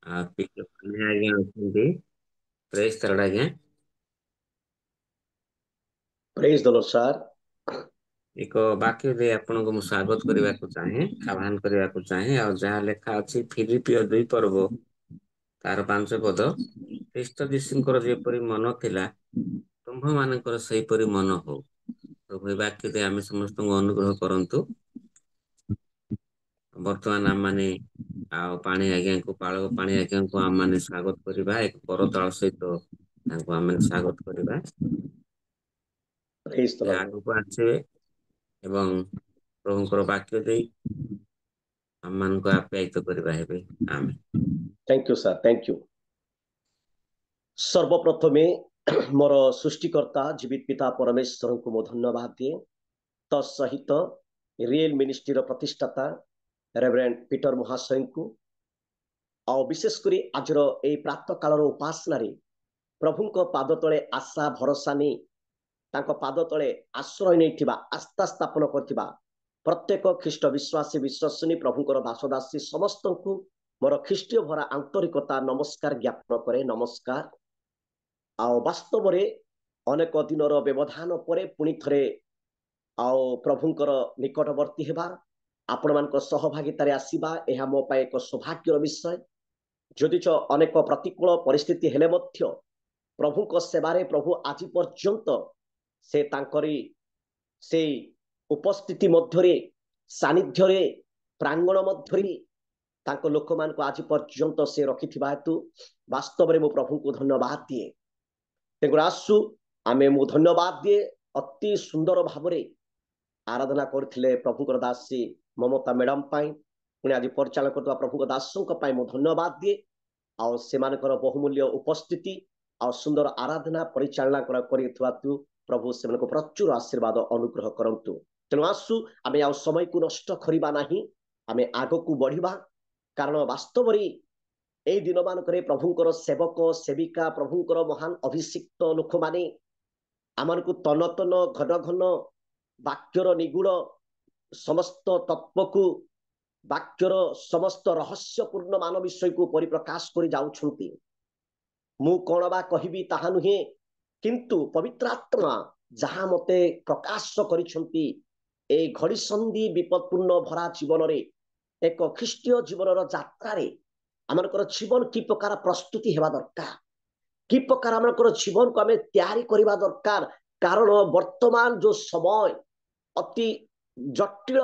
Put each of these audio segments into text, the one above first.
ଟିକେ ଆଜ୍ଞା ଅଛନ୍ତି ପ୍ରେସ୍ ତରଡ ଆଜ୍ଞା ପ୍ରେଜ ଦ ଲର୍ଡ ସାର୍। ଏକ ବାକ୍ୟ ଦେଇ ଆପଣଙ୍କୁ ମୁଁ ସ୍ୱାଗତ କରିବାକୁ ଚାହେଁ, ଆହ୍ୱାନ କରିବାକୁ ଚାହେଁ। ଆଉ ଯାହା ଲେଖା ଅଛି ଫିଲିପିଓ 2 ତାର 5 ପଦ, ଖ୍ରୀଷ୍ଟ ଯୀଶୁଙ୍କର ଯେପରି ମନ ଥିଲା ତୁମ୍ଭମାନଙ୍କର ସେହିପରି ମନ ହଉ। ପ୍ରଭୁ ଏ ବାକ୍ୟ ଦେଇ ଆମେ ସମସ୍ତଙ୍କୁ ଅନୁଗ୍ରହ କରନ୍ତୁ। ବର୍ତ୍ତମାନ ଆମମାନେ ଆଉ ପାଣି ଆଜ୍ଞାଙ୍କୁ ପାଣି ଆଜ୍ଞାଙ୍କୁ ଆମମାନେ ସ୍ୱାଗତ କରିବା, ଏକ କରତାଳ ସହିତ ତାଙ୍କୁ ଆମେ ସ୍ୱାଗତ କରିବା। ପ୍ରେଜ ଦ ସେ ଲର୍ଡ। ଆଗକୁ ଆସିବେ ଏବଂ ପ୍ରଭୁଙ୍କର ବାକ୍ୟ ଦେଇ ଆମମାନଙ୍କୁ ଆପ୍ୟାୟିତ କରିବା ହେବେ। ଆମେ thank you sir, thank you. ସର୍ବପ୍ରଥମେ ମୋର ସୃଷ୍ଟିକର୍ତ୍ତା ଜୀବିତ ପିତା ପରମେଶ୍ୱରଙ୍କୁ ମୁଁ ଧନ୍ୟବାଦ ଦିଏ। ତ ସହିତ ରିଏଲ ମିନିଷ୍ଟ୍ରିର ପ୍ରତିଷ୍ଠାତା ରେଭରେଣ୍ଡ ପିଟର ମହାଶୟଙ୍କୁ, ଆଉ ବିଶେଷ କରି ଆଜିର ଏହି ପ୍ରାତଃ କାଳର ଉପାସନାରେ ପ୍ରଭୁଙ୍କ ପାଦ ତଳେ ଆଶା ଭରସା ନେଇ ତାଙ୍କ ପାଦ ତଳେ ଆଶ୍ରୟ ନେଇଥିବା, ଆସ୍ଥା ସ୍ଥାପନ କରିଥିବା ପ୍ରତ୍ୟେକ ଖ୍ରୀଷ୍ଟ ବିଶ୍ୱାସୀ ବିଶ୍ୱସନୀ ପ୍ରଭୁଙ୍କର ଦାସଦାସୀ ସମସ୍ତଙ୍କୁ ମୋର ଖ୍ରୀଷ୍ଟୀୟ ଭରା ଆନ୍ତରିକତା ନମସ୍କାର ଜ୍ଞାପନ କରେ। ନମସ୍କାର। ଆଉ ବାସ୍ତବରେ ଅନେକ ଦିନର ବ୍ୟବଧାନ ପରେ ପୁଣି ଥରେ ଆଉ ପ୍ରଭୁଙ୍କର ନିକଟବର୍ତ୍ତୀ ହେବା, ଆପଣମାନଙ୍କ ସହଭାଗିତାରେ ଆସିବା, ଏହା ମୋ ପାଇଁ ଏକ ସୌଭାଗ୍ୟର ବିଷୟ। ଯଦିଚ ଅନେକ ପ୍ରତିକୂଳ ପରିସ୍ଥିତି ହେଲେ ମଧ୍ୟ ପ୍ରଭୁଙ୍କ ସେବାରେ ପ୍ରଭୁ ଆଜି ପର୍ଯ୍ୟନ୍ତ ସେ ତାଙ୍କରି ସେଇ ଉପସ୍ଥିତି ମଧ୍ୟରେ, ସାନ୍ନିଧ୍ୟରେ, ପ୍ରାଙ୍ଗଣ ମଧ୍ୟରେ ତାଙ୍କ ଲୋକମାନଙ୍କୁ ଆଜି ପର୍ଯ୍ୟନ୍ତ ସେ ରଖିଥିବା ହେତୁ ବାସ୍ତବରେ ମୁଁ ପ୍ରଭୁଙ୍କୁ ଧନ୍ୟବାଦ ଦିଏ। ତେଣୁ ଆସୁ ଆମେ ମୁଁ ଧନ୍ୟବାଦ ଦିଏ। ଅତି ସୁନ୍ଦର ଭାବରେ ଆରାଧନା କରିଥିଲେ ପ୍ରଭୁଙ୍କର ଦାସୀ ମମତା ମ୍ୟାଡାମ ପାଇଁ, ପୁଣି ଆଜି ପରିଚାଳନା କରୁଥିବା ପ୍ରଭୁଙ୍କ ଦାସଙ୍କ ପାଇଁ ମୁଁ ଧନ୍ୟବାଦ ଦିଏ। ଆଉ ସେମାନଙ୍କର ବହୁମୂଲ୍ୟ ଉପସ୍ଥିତି ଆଉ ସୁନ୍ଦର ଆରାଧନା ପରିଚାଳନା କରିଥିବା ପ୍ରଭୁ ସେମାନଙ୍କୁ ପ୍ରଚୁର ଆଶୀର୍ବାଦ ଅନୁଗ୍ରହ କରନ୍ତୁ। ତେଣୁ ଆସୁ ଆମେ ଆଉ ସମୟକୁ ନଷ୍ଟ କରିବା ନାହିଁ, ଆମେ ଆଗକୁ ବଢିବା। କାରଣ ବାସ୍ତବରେ এই ଦିନମାନଙ୍କରେ ପ୍ରଭୁଙ୍କର ସେବକ ସେବିକା, ପ୍ରଭୁଙ୍କର ମହାନ ଅଭିଷିକ୍ତ ଲୋକମାନେ ଆମମାନଙ୍କୁ ତନ ତନ ଘନ ଘନ ବାକ୍ୟର ନିଗୁଡ ସମସ୍ତ ତତ୍ଵକୁ, ବାକ୍ୟର ସମସ୍ତ ରହସ୍ୟପୂର୍ଣ୍ଣ ମାନ ବିଷୟକୁ ପରିପ୍ରକାଶ କରି ଯାଉଛନ୍ତି। ମୁଁ କଣ ବା କହିବି ତାହା ନୁହେଁ, କିନ୍ତୁ ପବିତ୍ର ଆତ୍ମା ଯାହା ମତେ ପ୍ରକାଶ କରିଛନ୍ତି এই ଘଡ଼ିସନ୍ଧି ବିପଦପୂର୍ଣ୍ଣ ଭରା ଜୀବନରେ, ଏକ ଖ୍ରୀଷ୍ଟୀୟ ଜୀବନର ଯାତ୍ରାରେ ଆମଙ୍କର ଜୀବନ କି ପ୍ରକାର ପ୍ରସ୍ତୁତି ହେବା ଦରକାର, କି ପ୍ରକାର ଆମଙ୍କର ଜୀବନକୁ ଆମେ ତିଆରି କରିବା ଦରକାର। କାରଣ ବର୍ତ୍ତମାନ ଯୋଉ ସମୟ ଅତି ଜଟିଳ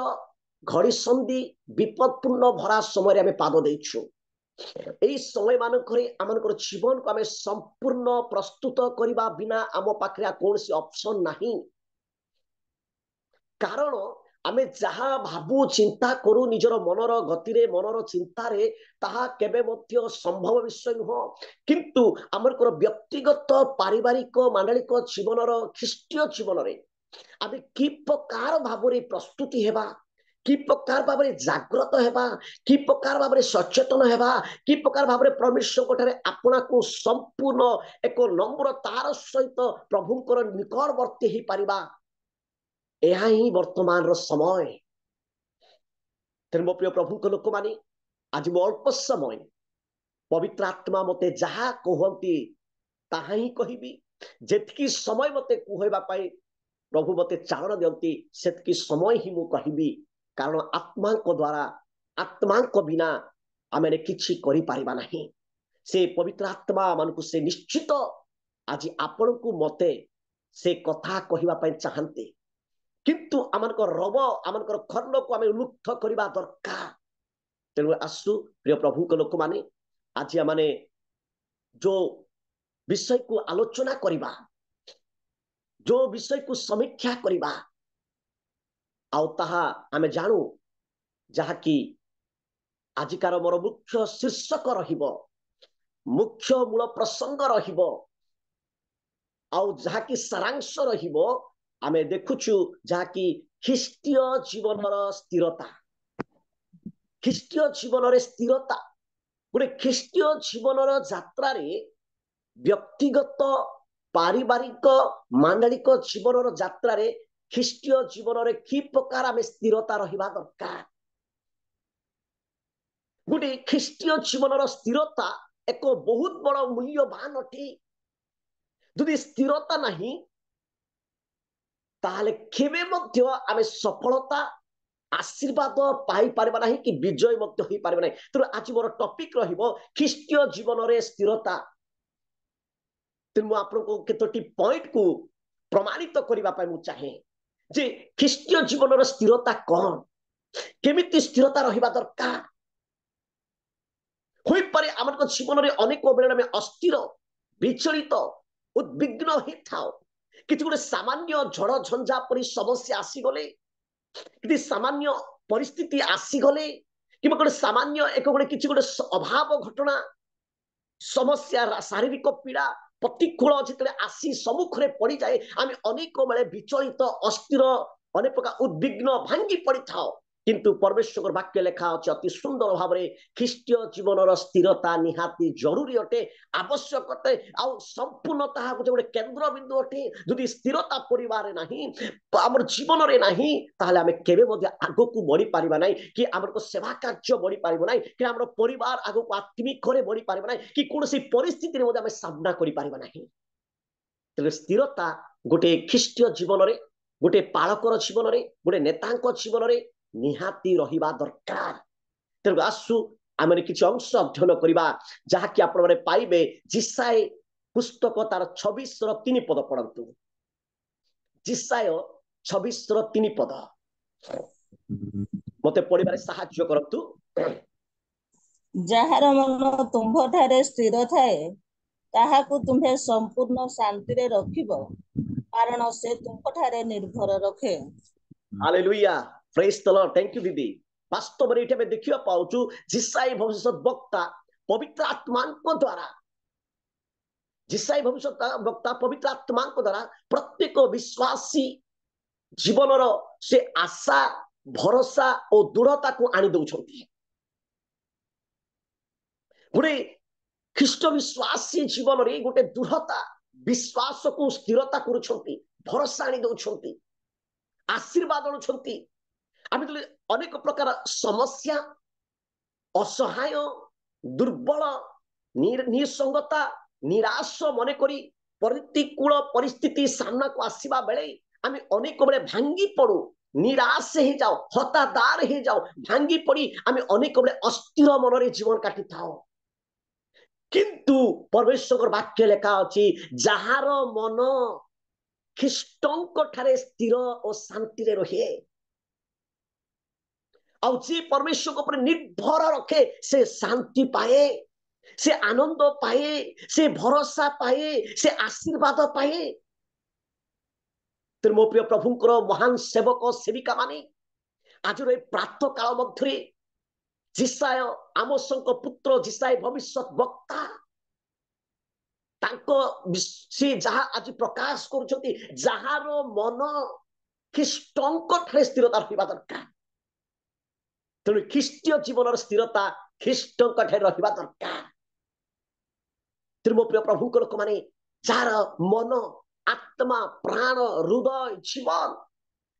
ଘଡ଼ିସନ୍ଧି ବିପଦପୂର୍ଣ୍ଣ ଭରା ସମୟରେ ଆମେ ପାଦ ଦେଇଛୁ। এই সময় ମାନଙ୍କରେ ଆମଙ୍କର ଜୀବନକୁ ଆମେ ସମ୍ପୂର୍ଣ୍ଣ ପ୍ରସ୍ତୁତ କରିବା ବିନା ଆମ ପାଖରେ କୌଣସି ଅପସନ ନାହିଁ। କାରଣ ଆମେ ଯାହା ଭାବୁ ଚିନ୍ତା କରୁ ନିଜର ମନର ଗତିରେ, ମନର ଚିନ୍ତାରେ, ତାହା କେବେ ମଧ୍ୟ ସମ୍ଭବ ବିଷୟ ନୁହଁ। କିନ୍ତୁ ଆମର ବ୍ୟକ୍ତିଗତ ପାରିବାରିକ ମାଣ୍ଡଳିକ ଜୀବନର, ଖ୍ରୀଷ୍ଟୀୟ ଜୀବନରେ ଆମେ କି ପ୍ରକାର ଭାବରେ ପ୍ରସ୍ତୁତି ହେବା, କି ପ୍ରକାର ଭାବରେ ଜାଗ୍ରତ ହେବା, କି ପ୍ରକାର ଭାବରେ ସଚେତନ ହେବା, କି ପ୍ରକାର ଭାବରେ ପରମେଶ୍ୱରଙ୍କ ଠାରେ ଆପଣାକୁ ସମ୍ପୂର୍ଣ୍ଣ ଏକ ନମ୍ରତାର ସହିତ ପ୍ରଭୁଙ୍କର ନିକଟବର୍ତ୍ତୀ ହେଇପାରିବା, ଏହା ହିଁ ବର୍ତ୍ତମାନର ସମୟ। ତେଣୁ ମୋ ପ୍ରିୟ ପ୍ରଭୁଙ୍କ ଲୋକମାନେ, ଆଜି ମୁଁ ଅଳ୍ପ ସମୟ ପବିତ୍ର ଆତ୍ମା ମତେ ଯାହା କୁହନ୍ତି ତାହା ହିଁ କହିବି। ଯେତିକି ସମୟ ମତେ କୁହବା ପାଇଁ ପ୍ରଭୁ ମତେ ଚାଳନା ଦିଅନ୍ତି, ସେତିକି ସମୟ ହିଁ ମୁଁ କହିବି। କାରଣ ଆତ୍ମାଙ୍କ ଦ୍ୱାରା, ଆତ୍ମାଙ୍କ ବିନା ଆମେ କିଛି କରିପାରିବା ନାହିଁ। ସେ ପବିତ୍ର ଆତ୍ମା ମାନଙ୍କୁ ସେ ନିଶ୍ଚିତ ଆଜି ଆପଣଙ୍କୁ ମତେ ସେ କଥା କହିବା ପାଇଁ ଚାହାନ୍ତି। କିନ୍ତୁ ଆମଙ୍କର ରବ, ଆମଙ୍କର କର୍ଣ୍ଣକୁ ଆମେ ଉନ୍ମୁକ୍ତ କରିବା ଦରକାର। ତେଣୁ ଆସୁ ପ୍ରିୟ ପ୍ରଭୁଙ୍କ ଲୋକମାନେ, ଆଜି ଆମେ ଯୋଉ ବିଷୟକୁ ଆଲୋଚନା କରିବା, ଯୋଉ ବିଷୟକୁ ସମୀକ୍ଷା କରିବା, ଆଉ ତାହା ଆମେ ଜାଣୁ, ଯାହାକି ଆଜିକାର ମୋର ମୁଖ୍ୟ ଶୀର୍ଷକ ରହିବ, ମୁଖ୍ୟ ମୂଳ ପ୍ରସଙ୍ଗ ରହିବ, ଆଉ ଯାହାକି ସାରାଂଶ ରହିବ। ଆମେ ଦେଖୁଛୁ ଯାହାକି ଖ୍ରୀଷ୍ଟୀୟ ଜୀବନର ସ୍ଥିରତା। ଖ୍ରୀଷ୍ଟୀୟ ଜୀବନରେ ସ୍ଥିରତା, ଗୋଟେ ଖ୍ରୀଷ୍ଟୀୟ ଜୀବନର ଯାତ୍ରାରେ ବ୍ୟକ୍ତିଗତ, ପାରିବାରିକ, ମାଣ୍ଡଳିକ ଜୀବନର ଯାତ୍ରାରେ ଖ୍ରୀଷ୍ଟୀୟ ଜୀବନରେ କି ପ୍ରକାର ଆମେ ସ୍ଥିରତା ରହିବା ଦରକାର। गोटे ख्रीष्टीय जीवन स्थिरता एक बहुत बड़ मूल्यवान अटे। यदि स्थिरता नहीं ताहले केबे मध्य आमे सफलता आशीर्वाद पाई पारबा नहीं कि विजय मध्य होई पारबा नहीं। तो आज मोर टॉपिक रहिबो ख्रीष्टीय जीवन रे स्थिरता। तो मु आपनको केतोटी पॉइंट को प्रमाणित करबा पाई मु चाहे जे ख्रीष्टीय जीवन रे स्थिरता कोन, केमिति स्थिरता रहिबा दरकार। होई पारे हमर जीवन रे अनेक बेले में अस्थिर विचलित उद्विग्न ही थाओ। किछि गोटे सामान्य झड़ झंझा परि समस्या आसीगले, कि सामान्य परिस्थिति आसीगले, कि गोटे सामान्य एक गोटे किछि गोटे अभाव घटना समस्या शारीरिक पीड़ा प्रतिकूल जिते आसी सम्मुखें पड़ जाए आम अनेक बेले विचलित अस्थिर अनेक प्रकार उद्विग्न भांगी पड़ी था। किंतु परमेश्वर वाक्य लेखा अच्छे अति सुंदर भाव में ख्रीष्टीय जीवन स्थिरता निहाती जरूरी अटे, आवश्यक अटे, आउ संपूर्ण गोटे केन्द्र बिंदु अटे। यदि स्थिरता परिवार नहीं आम जीवन में नहीं ताहले आमे केबे मध्य आगो को बढ़ी पारिबा नहीं, कि आमर को सेवा कार्य बढ़ी पारिबो नहीं, कि आमर परिवार आगो को आत्मिक घरे बढ़ी पारिबो नहीं, कि कोनोसी परिस्थिति रे मध्य आमे सामना करि पारिबा नहीं। तले स्थिरता गोटे ख्रीष्टीय जीवन रे, गोटे पालकर जीवन रे, गोटे नेतांक जीवन रे निहाती रहिबा दरकार। तेणु आसु आमे किछि अंश अध्ययन करिबा जहाकि आपण माने पाइबे जिसाय पुस्तक तार 26 ର 3 पद पढंतु। जिसाय 26 ର 3 पद मते पढिबारे सहाय्य करंतु। ଯାହାର ମନ ତୁମ୍ଭଠାରେ ସ୍ଥିର ଥାଏ ତାହାକୁ ତୁମ୍ଭେ ସମ୍ପୂର୍ଣ୍ଣ ଶାନ୍ତିରେ ରଖିବ, କାରଣ ସେ ତୁମ୍ଭଠାରେ ନିର୍ଭର ରଖେ। Hallelujah, praise the Lord. Thank you दीदी। वास्तव में एठे देखिबा पाउछु जिसाई भविष्यत वक्ता पवित्र आत्माଙ୍କ द्वारा, जिसाई भविष्यत वक्ता पवित्र आत्माଙ୍କ द्वारा प्रत्येक विश्वासी जीवनर से आशा भरोसा और दृढ़ता को आनी दउछंती। गोटे ख्रीष्ट विश्वासी जीवन रे गोटे दृढ़ता विश्वास को स्थिरता करूछंती, भरोसा आनी दउछंती, आशीर्वाद अनुछंती। आम अनेक प्रकार समस्या असहाय दुर्बल निसंगता निराश मन करी प्रतिकूल परिस्थिति सामना को आसवा बेले आम अनेक बेले भांगी पड़ू, निराश ही जाओ, हतादार ही जाओ, भांगी पड़ी आम अनेक बेले अस्थिर मन रे जीवन काटी थाओ। किंतु परमेश्वर वाक्य लेखा अछि जहार मन ख्रीष्टंक ठारे स्थिर और शांति रे रहे और जे परमेश्वर को निर्भर रखे से शांति पाए, से आनंद पाए, से भरोसा पाए, से आशीर्वाद पाए। तो मो प्रिय प्रभुंकर महान सेवक सेविका माने आज प्रातः काल मध्य जिसाय आमोसଙ୍କ पुत्र जिसाय भविष्यत वक्ता से जहा आज प्रकाश करुछंती जहार मन ख्रीष्टंक ठारे स्थिरता रहिबा दरकार। तेणु ख्रीष्टीय जीवन स्थिरता ख्रीष्टंक ठारे रहिबा दरकार। तेणु मो प्रिय प्रभुंक लोक माने जार मन आत्मा प्राण हृदय जीवन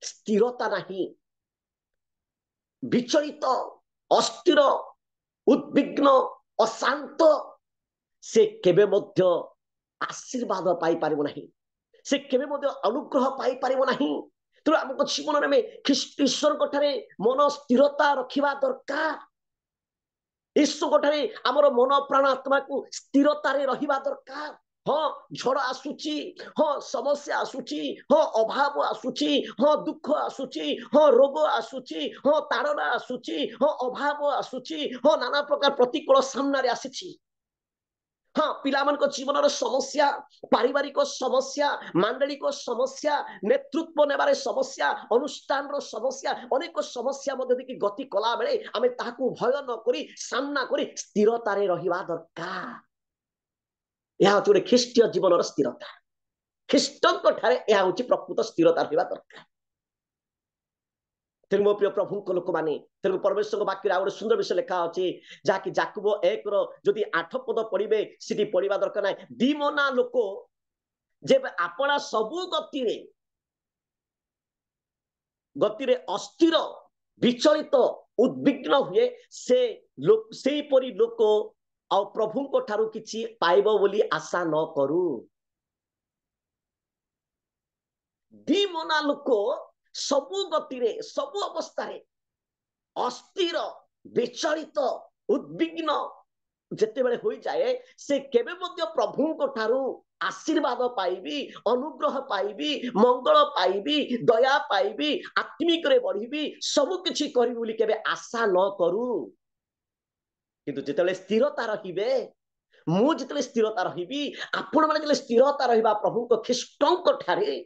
स्थिरता नहीं, विचलित अस्थिर उद्विग्न अशांत, से केबे मध्य आशीर्वाद पाई पारिबो नहीं, से केबे मध्य अनुग्रह पाई पारिबो नहीं। तो हमको जीवन में ख्रीष्ट ईश्वर ठारे मन स्थिरता रखिबा दरकार। ईश्वर ठारे हमर मन प्राण आत्मा को स्थिरता रे रहिबा दरकार। हाँ झड़ आसुची, हाँ समस्या आसुची, हाँ अभाव आसुची, हाँ दुख आसुची, हाँ रोग आसुची, हाँ ताड़ना आसुची, हाँ अभाव आसुची, हाँ नाना प्रकार प्रतिकूल सामना रे आसीची। हाँ पिलामान को जीवन समस्या, पारिवारिक समस्या, मांडलिक समस्या, नेतृत्व नेबारे समस्या, अनुष्ठान समस्या, अनेक समस्या मध्य देखि गति कला बेले आमे ताहाकु भय न करी सामना करी स्थिरता रे रहिबा दरकार। यह होचे ख्रीष्टीय जीवन स्थिरता। ख्रीष्टंक ठारे यह होचे प्रकृत स्थिरता रहिबा दरकार। तेणु मो प्रिय प्रभु को लोक माने तेणु परमेश्वर वाक्य गोटे सुंदर विषय लिखा अच्छे जहाँकि जाकुब 1 जदि 8 पद पढ़े सीटी पढ़ा दरकार ना। दीमना लोक जेबे आपणा सबु गति रे अस्थिर विचलित उद्विग्न हुए से परी लोक आ प्रभु को ठारू किछि पाइबो बोली आशा न करू। दीमना लोक सबु गतिरे सबु अवस्था अस्थिर विचलित उद्विग्न जेते बेले होई जाए से केबे मध्य प्रभु को ठारू आशीर्वाद पाइबी अनुग्रह पाइबी मंगल पाइबी दया पाइबी आत्मिक रे बढ़िबी सब किछि करी बोली केबे आशा न करू। किंतु जेते स्थिरता रहिबे मु जेते स्थिरता रहिबी आपण माने जेते स्थिरता रहिबा प्रभु को ख्रीष्टंक ठारे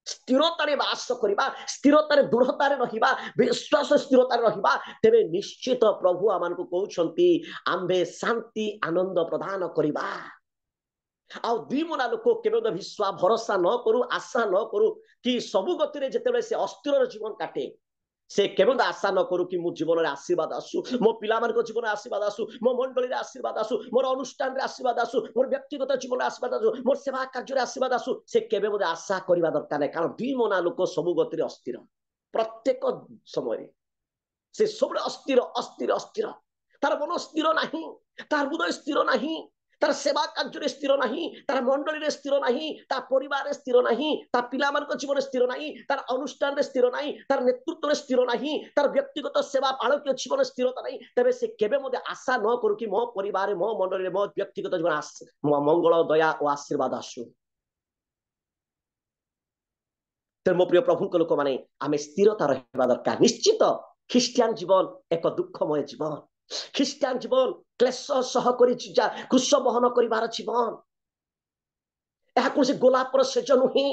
स्थिरतारे वास करिबा स्थिरतारे दृढ़तारे रहिबा विश्वास स्थिरतारे रहिबा तेबे निश्चित प्रभु आमान को कहउछंती आम्बे शांति आनंद प्रदान करिबा। आ दीमना लोक केबे विश्वास भरोसा न करू आशा न करू कि सबु गतिरे जेतेबे से अस्थिर जीवन काटे से केवल आशा न करू कि मो जीवन रे आशीर्वाद आसु मो पिला मान को जीवन आशीर्वाद आसु मो मंडली रे आशीर्वाद आसु मोर अनुष्ठान रे आशीर्वाद आसु मोर व्यक्तिगत जीवन आशीर्वाद आसु मोर सेवा कार्य रे आशीर्वाद आसु से केबे मो आशा करबा दरकार नै। कारण दीमना लोक सबु गतिरे अस्थिर प्रत्येक समय से सब अस्थिर अस्थिर अस्थिर तार मन स्थिर नाही तार हृदय स्थिर नाही तार सेवा कार्य स्थिर नहीं तार मंडली स्थिर नहीं तार परिवार स्थिर नहीं तार पिला मान जीवन स्थिर नहीं तार अनुष्ठान स्थिर नहीं तार नेतृत्व स्थिर नहीं तार व्यक्तिगत सेवा बालक जीवन स्थिरता नहीं तेरे से केबे मते आशा न करू कि मो परिवार मो मंडली मो व्यक्तिगत जीवन मंगल दया और आशीर्वाद आसु। तेरे मो प्रिय प्रभु लोक माने आमे स्थिरता रहबा दरकार। निश्चित ख्रिस्टियन जीवन एक दुखमय जीवन ख्रिस्टियन जीवन क्लेश सह करी क्रूस बहन करिवार जीवन यह कौन से गोलापर सेज नुहे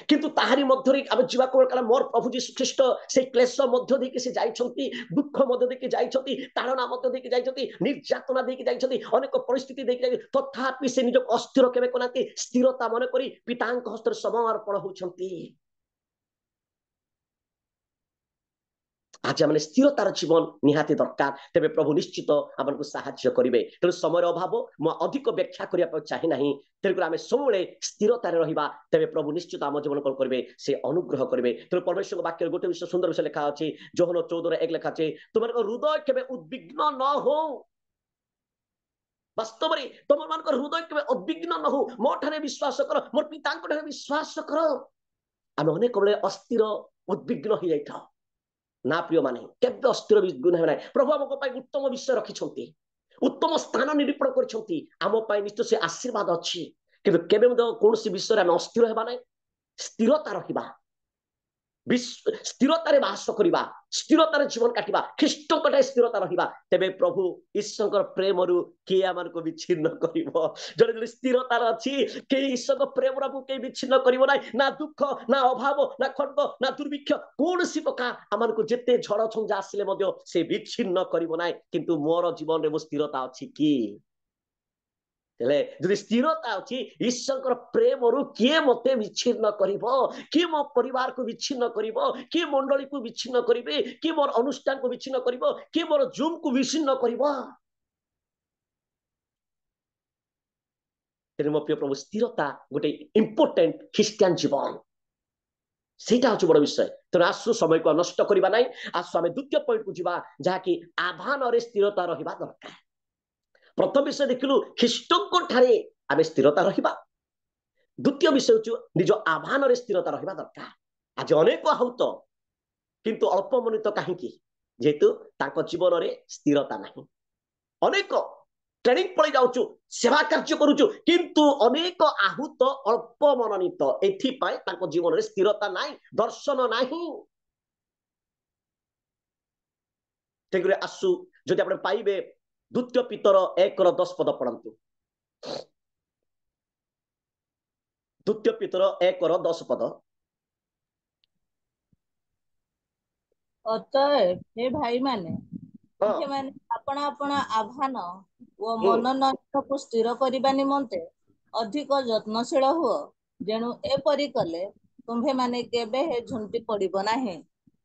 किंतु ताहारी मध्य आम जावा मोर प्रभु जीशु ख्रीष्ट से क्लेश मध्य देके से जाइछंती दुख मध्य देके जाइछंती ताड़ना मध्य देके जाइछंती निर्यातना देके जाइछंती अनेक परिस्थिति देके जाइछंती तथापि से निज अस्थिर केबे कोनाती स्थिरता मन करी पितांक हस्तर समर्पण होछंती। आज आम स्थिरतार जीवन निहाती दरकार तेरे प्रभु निश्चित आमको साहाय्य करेंगे। तेणु समय अभाव मु अधिक व्याख्या करने चाहे ना तेणुक आम सब स्थिरतार रहा तेरे प्रभु निश्चित आम जीवन कौन करेंगे से अनुग्रह करेंगे। तेणु परमेश्वर वाक्य गोटे विषय सुंदर विषय लिखा अच्छे जोहन 14:1 लिखा अच्छे तुम हृदय के उद्विग्न न हो वास्तव में तुम मान हृदय के उद्विग्न न हो मो ठारे विश्वास कर मोर पिता विश्वास कर आम अनेक बड़े अस्थिर उद्विग्न हो जाता ना प्रिय माने केबे अस्थिर विघ्न है प्रभु आम उत्तम विषय रखिंट उत्तम स्थान निरूपण कर निश्चय से आशीर्वाद अच्छी कि कौन विषय आम अस्थिर होगा ना स्थिरता रहा स्थिरतार बास करवा स्थिरतार जीवन काटिबा ख्रीष्टंक स्थिरता रहा तेबे प्रभु ईश्वर प्रेम रु किए आम को विच्छिन्न कर स्थिरतार अच्छी कई ईश्वर प्रेम को कई विच्छिन्न कर ना दुख ना अभाव ना खड्ग ना दुर्भिक्ष कौन सी प्रकार आम को जिते झड़ झंझा आसिले से विच्छिन्न करना किंतु मोर जीवन में स्थिरता अच्छी कि जो स्थिरता अच्छी ईश्वर प्रेम रु किए मते विच्छिन्न किए मो परिवार को विच्छिन्न किए मंडली को विच्छिन्न करेंगे किए मोर अनुष्ठान को विच्छिन्न किए मोर जूम को विच्छिन्न मो प्रिय प्रभु स्थिरता गोटे इंपोर्टेंट ख्रिस्टियन जीवन सेटा हूँ बड़ विषय। तेणु आसु समय को नष्ट करवा ना आसु आम द्वितीय पॉइंट को जावा जहाँकि आह्वान स्थिरता रहा दरकार। प्रथम विषय देखिलु ख्रीष्टंक ठारे आम स्थिरता रहा द्वितीय विषय हूँ निज आह्वान स्थिरता रहा दरकार। आज अनेक आहूत किंतु अल्प मनित कहीं जेहेतु जीवन में स्थिरता नहीं अनेक ट्रेनिंग पड़े जाऊँ सेवा कार्य करुचु किंतु अनेक आहूत अल्प मनोनीत एथिपाई जीवन में स्थिरता नहीं दर्शन नहीं। आसु जदि आप पाइबे द्वितीय पीतर 1:10 पद पढ़ंतु द्वितीय पीतर 1:10 पद अतएव हे भाई माने आपण आपण आह्वान और मनोनयन को स्थिर करने निमंते अधिक यत्नशील हुओ जेणु एपरी कले तुम्भे माने केबे हे झुंटी पड़िबो नाही।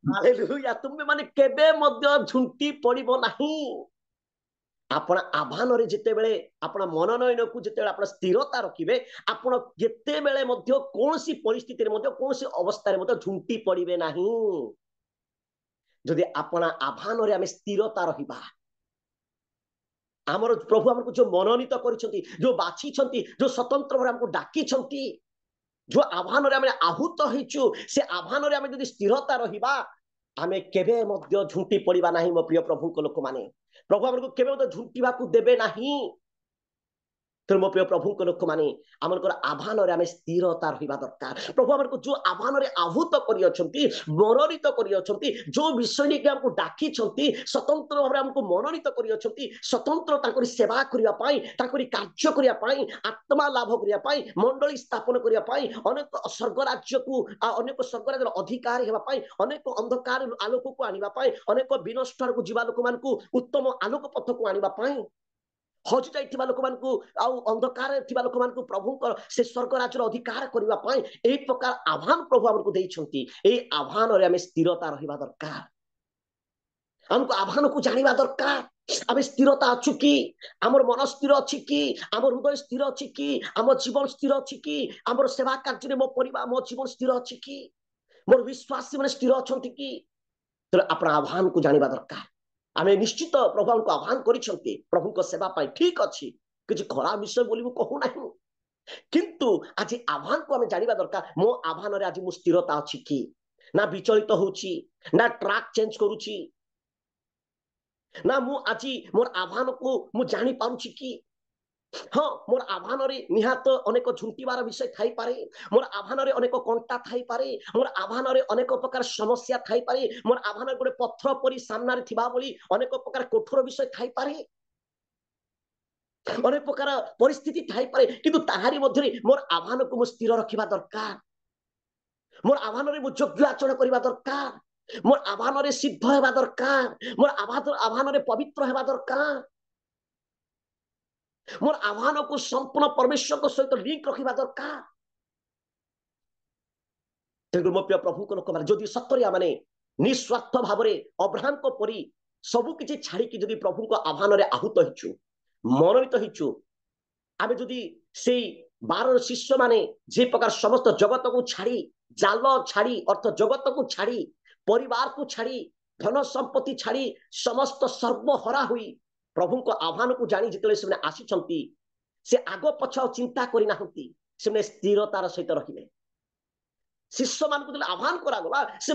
हालेलुया तुम्भे माने केबे मध्य झुंटी पड़िबो नाही। आपण आह्वान रे जिते बेले आपण मनोनयन को जिते आपण स्थिरता रखिबे आपण जेते बेले मध्य कोनसी परिस्थिति रे मध्य कोनसी अवस्था रे मध्य झुंटी पड़िबे नाही। जदि आपण आह्वान रे आमे स्थिरता रहिबा आमर प्रभु हमको जो मनोनीत करिसंती जो बाछिसंती जो स्वतंत्र भाव हमको डाकिसंती जो आह्वान रे आमे आहुत होइछु से आह्वान रे आमे जदि स्थिरता रहिबा आमे केबे मध्य झुंटी पड़िबा नाही मो प्रिय प्रभु को लोक माने प्रभु हमको केबे मध्य झुंटीबा को देबे नाही तो मो प्रिय प्रभु को लोक माने आमनकर आह्वान रे आमे स्थिरता रहिबा दरकार प्रभु हमको जो आह्वान रे आहुत करि अछंती मनोनीत करि अछंती जो विषय के हमको डाकी छंती स्वतंत्र भाव हमको मनोनीत करि अछंती स्वतंत्र ताकरी सेवा करिया पाई ताकरी कार्य करिया पाई आत्मा लाभ करिया पाई मंडली स्थापन करिया पाई अनेक स्वर्ग राज्य को अनेक स्वर्ग राज्य अधिकारी हेबा पाई अनेक अंधकार आलोक को आनिबा पाई अनेक विनष्ट को जीवा लोक मान को उत्तम आलोक पथ को आनिबा पाई हजि जाइथिबा लोक मान को आउ अंधकार थिबा लोक मान को प्रभु से स्वर्ग राज्य अधिकार करिबा पाई एई प्रकार आह्वान प्रभु हमको देइछंती एई आह्वान रे हमें स्थिरता रहिबा दरकार हमको आह्वान को जानिबा दरकार आमे स्थिरता अछु कि हमर मन स्थिर अछि कि हमर हृदय स्थिर अछि कि हमर जीवन स्थिर अछि कि हमर सेवा कार्य रे मो परिवार मो जीवन स्थिर अछि कि मोर विश्वासी माने स्थिर अछंती कि तो अपन आह्वान को जानिबा दरकार आमे निश्चित प्रभु हमको आह्वान करिसंती प्रभु को सेवा पाई ठीक अछि किछि खराब विषय बोली मु कहू नाही किंतु आज आह्वान को आमे जानिबा दरकार मो आह्वान रे आज मु स्थिरता अछि कि ना विचलित होउची ना ट्रैक चेंज करूची ना मु आज मोर आह्वान को मु जानि पारुची कि हाँ मोर आह्वान रे निहात अनेक झुंटीबार विषय थाई पारे मोर आह्वान रे अनेक कंटा थाई पारे मोर आह्वान रे अनेक प्रकार समस्या थाई पारे मोर आह्वान रे गोटे पत्थर परी सामना रे थिबा बोली अनेक प्रकार कठोर विषय थाई पारे अनेक प्रकार परिस्थिति थाई पारे किंतु ताहारी मध्य मोर आह्वान को मु स्थिर रखिबा दरकार मोर आह्वान रे मु योग्य आचरण करिबा दरकार मोर आह्वान रे सिद्ध हेबा दरकार मोर आह्वान रे पवित्र हेबा दरकार मोर आह्वान को संपूर्ण परमेश्वर को सहित लिंक रखिबा दरकार तेगु मो प्रिय प्रभु को लोक माने जदि सत्तरिया माने निस्वार्थ भाव रे अब्राहम को परी सब किछि छाड़ी कि जदि प्रभु को आह्वान रे आहुत हिचु मनोनीत हिचु आबे जदि सेई 12 शिष्य माने जे प्रकार समस्त जगत को छाड़ी जाल छाड़ी अर्थ जगत को छाड़ी परिवार को छाड़ी धन संपत्ति छाड़ी समस्त सर्व हरा हुई प्रभु को आह्वान को जानी जितले से आसी से आग पछ चिंता करी नाहंती से स्थिरतार सहित रहिले शिष्य मान को आह्वान करागला से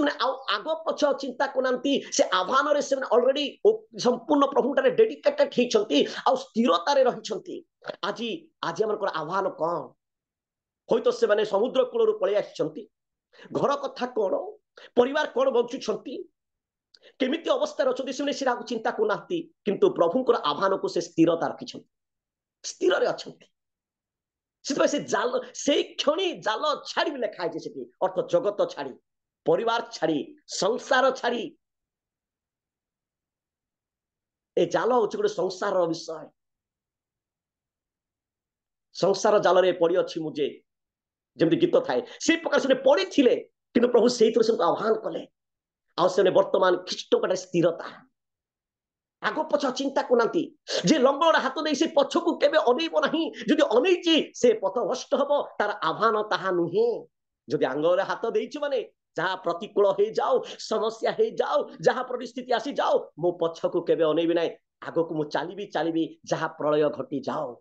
आग पछ चिंता करनांती से आह्वान रे से ऑलरेडी संपूर्ण प्रभु टारे डेडिकेटेड हिचंती आ स्थिरतारे रहिचंती आज आज हमर आह्वान कोन होइतो से माने समुद्र कूल रु पळे आछंती घर कथा कोन परिवार कोन बंचुछंती केमिति अवस्था रचंती से सिरागु चिंता करनांती किंतु प्रभुंकर आह्वान को से स्थिरता रखिछंती स्थिर रे अछंती से जाल से क्षणी जाल छाड़ी लेखा है से अर्थ जगत छाड़ी परिवार छाड़ी संसार छाड़ी ए जाल हूँ गोटे संसार विषय संसार जाल रे पड़ी अच्छी मुझे जमी गीत थाए से प्रकार से पड़ी थिले किंतु प्रभु से आह्वान कले आने वर्तमान ख्रीष्ट स्थिरता आग पछ चिंता करनांती जे लंगड़ा हाथ दे से पछ को केबे अनेइबो नाही जदि अनेइची से पथ भ्रष्ट हबो तार आह्वान ताहा नुहे जदि आंगरे हाथ देइछु माने जहा प्रतिकूल हे जाओ समस्या हे जाओ जहा परिस्थिति आसी जाओ मो पछ को केबे अनेइबि नाही आग को मु चालिबी जहा प्रलय घटी जाओ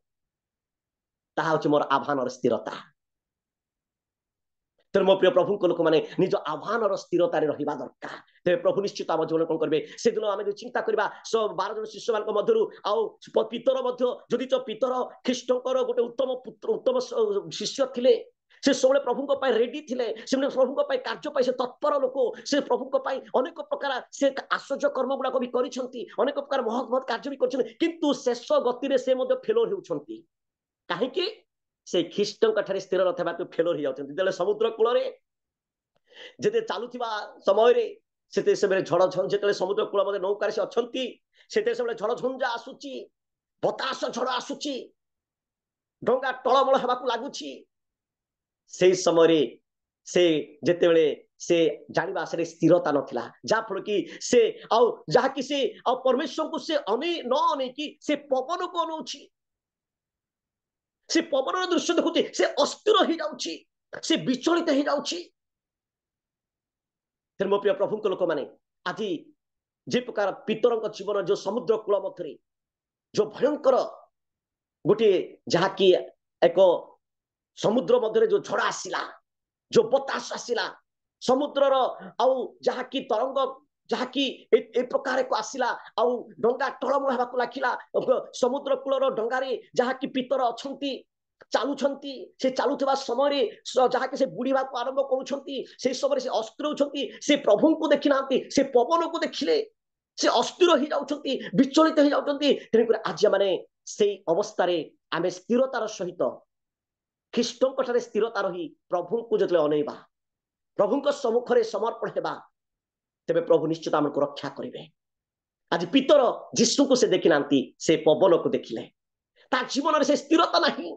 ताहा होछि मोर आह्वान स्थिरता तर मो प्रिय प्रभु को लोक माने निज आह्वान स्थिरता रहिबा दरकार तेरे प्रभु निश्चित आम जीवन कौन करेंगे से दिन आम चिंता करवा सब 12 जन शिष्य मान मध्य आउ पितर जदि तो पितर ख्रीष्टर गोटे उत्तम पुत्र उत्तम शिष्य थिले से सब प्रभु रेडी थिले से प्रभु कार्य से तत्पर लोक से प्रभु अनेक प्रकार से आश्चर्य कर्म गुड़ाक भी करिसेंती अनेक प्रकार महत् महत् कार्य भी करिसेंती किंतु शेष गति से फेलोर होउछंती काहेकि से ख्रीष्टंक ठारे स्थिर नथबा तो फेलोर हो जाउछंती जेले समुद्र कूल रे जेते चालुथिबा समय रे सेते सेबे झड़ झंझ जेते समुद्र कूल मध्ये नौकार से अछंती सेते सेबे झड़ झंझा आसुची बतास झड़ आसुची डोंगा टळमळ हेबाकू लागुची सेई समय रे से जेते बेले से जानिबा से स्थिरता नथिला जा फल कि से आ जहा कि से आ परमेश्वर को से अने कि से पवन को अनौची से पवन दृश्य देखुची से अस्थिर हो जाउची से विचलित हो जाउची मो प्रिय प्रभु को लोक माने आज जे प्रकार पितर जीवन जो समुद्र कूल मध्य जो भयंकर गोटे जहाँकि एक समुद्र मध्य जो झड़ा आसला जो बतास आसला समुद्रर आउ जहाँकि तरंग जहाँकि ए प्रकार को आसला आउ डंगा टलमल होगा लगिला समुद्र कूलर डंगारे जहाँकि पितर अछंती चालुछंती से चालुवा समय जहाँकि से बुड़ीवा आरंभ करुछंती से समय से अस्थिर होछंती से प्रभु को देखि नांती से पवन को देखिले से अस्थिर हो जाउछंती विचलित हो जाउछंती तेणुकर आज माने से अवस्था रे आमे स्थिरतार सहित ख्रीष्टଙ୍କ ठारे स्थिरता रही प्रभु को जतले अनेबा प्रभु को सम्मुख रे समर्पण हेबा तेबे प्रभु निश्चित हमको रक्षा करिवे। आज पितर यीशु को से देखि नांती से पवन को देखिले ता जीवन रे से स्थिरता नहीं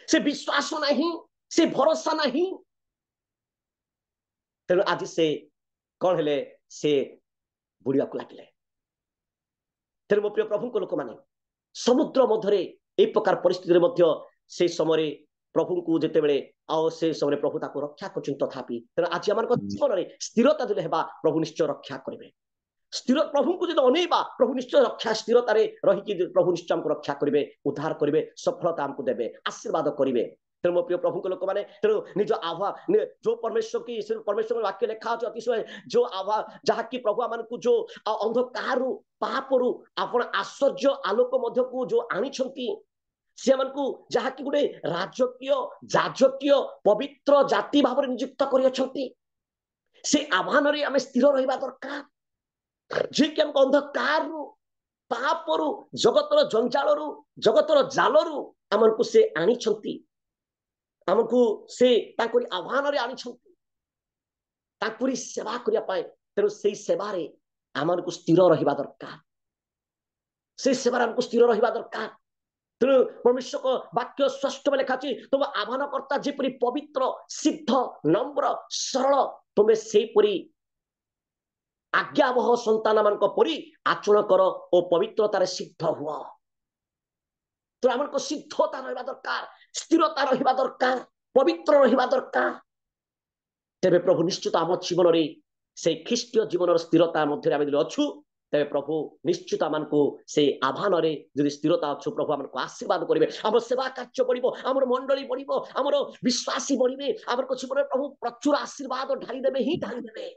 से विश्वास नहीं से भरोसा नहीं तेणु आज से कौन हेले से बुड़िया को लगिले। तेणु मो प्रिय प्रभु को लोक माने समुद्र मध्य ए प्रकार परिस्थिति मध्य से समय प्रभु को जिते बेले आओ से समय प्रभु ताको रक्षा कर तथापि तेणु आज आम जीवन में स्थिरता जो हेबा प्रभु निश्चय रक्षा करेंगे। स्थिर प्रभु को जो अनेबा प्रभु निश्चय रक्षा स्थिरतार रही प्रभु निश्चय हमको रक्षा करेंगे उद्धार करेंगे सफलता हमको देवे आशीर्वाद करेंगे। तेणु मो प्रिय प्रभु को लोक मैंने तेणु निज आभा जो परमेश्वर की परमेश्वर वाक्य लिखा अच्छे अतिशय जो आभा जहाँकि प्रभु आम को जो अंधकार पापरू आपण आश्चर्य आलोक मध्य को जो आनी से जहाँकि गोटे राजकीय जाजकीय पवित्र जाति भाव नियुक्त कर से आह्वान आम स्थिर रहा दरकार जे कि हमको अंधकार पापरू जगतर जंजाल जगतर जालू आमको से आनी आमको से आह्वान आनी सेवा करने तेणु से सेवारे आमको स्थिर रहा दरकार से सेवार आमको स्थिर रहा दरकार। तेणु परमेश्वर को वाक्य स्पष्ट में लिखा तुम आह्वानकर्ता जेपरी पवित्र सिद्ध नम्र सरल तुम्हें सेपरी आज्ञावह संतान मान परी आचरण कर और पवित्रतार सिद्ध हुआ। तो आमको सिद्धता रहा दरकार स्थिरता रहा दरकार पवित्र रहा दरकार तेरे प्रभु निश्चित आम जीवन में से ख्रीष्टीय जीवन स्थिरता मध्य आम अच्छु तेरे प्रभु निश्चित आम को से आह्वान जो स्थिरता अच्छु प्रभु आमको आशीर्वाद करेंगे आम सेवा कार्य बढ़ आम मंडली बढ़ आम विश्वासी बढ़े आम जीवन प्रभु प्रचुर आशीर्वाद ढाली देवे ही ढाली देवे।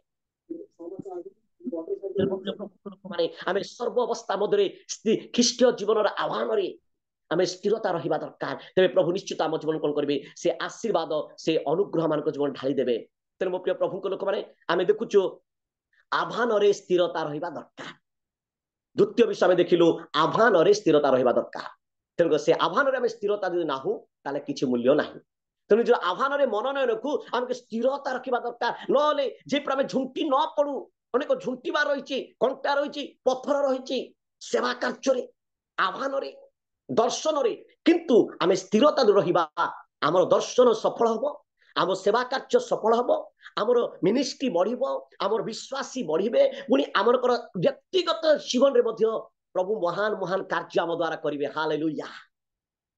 आम सर्व अवस्था मध्य ख्रीष्टीय जीवन आह्वान आम स्थिरता रहा दरकार तेरे प्रभु निश्चित आम जीवन कौन करेंगे से आशीर्वाद से अनुग्रह मान जीवन ढाली देवे। तेणु मो प्रिय प्रभु लोक मैंने आम देखुचु आह्वान स्थिरता रहा दरकार। द्वितीय विषय में देखिलु आह्वान स्थिरता रहा दरकार तेणुक से आह्वान आम स्थिरता जो ना ताले किसी मूल्य ना तेणु जो आह्वान मनोनयन को आम स्थिरता रखा दरकार ना जे आम झुंटी न पड़ू अनेक झुंटीवा रही कंटा रही पत्थर रही सेवा कार्य आह्वान दर्शन किंतु आम स्थिरता रहा आम दर्शन सफल हम आम सेवा कार्य सफल हम आमर मिनिस्ट्री बढ़ आमर विश्वासी बढ़े पुणी आमर व्यक्तिगत जीवन में प्रभु महान महान कार्य आम द्वारा करेंगे। हालेलुया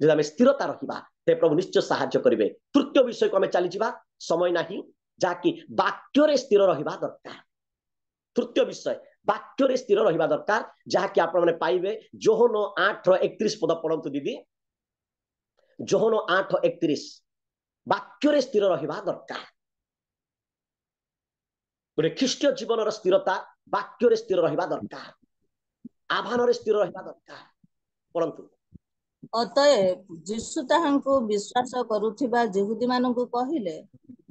जो आम स्थिरता रहा ते प्रभु निश्चय साहाय्य करेंगे। तृतीय विषय को आम चली समय नहीं जहाँकि वाक्य स्थिर रहा दरकार। तृतीय विषय वाक्य स्थिर रहा दरकार जहाँकि आप पाइबे जोहन 8:31 पद पढ़ंतु दीदी जोहन 8:31 वाक्य स्थिर रहा दरकार। गोटे ख्रीष्टीय जीवन स्थिरता वाक्य स्थिर रहा दरकार आह्वान स्थिर रहा दरकार। पढ़ंतु अतएव यीशु ताहांको विश्वास करुथिबा यहूदी मानकु कहिले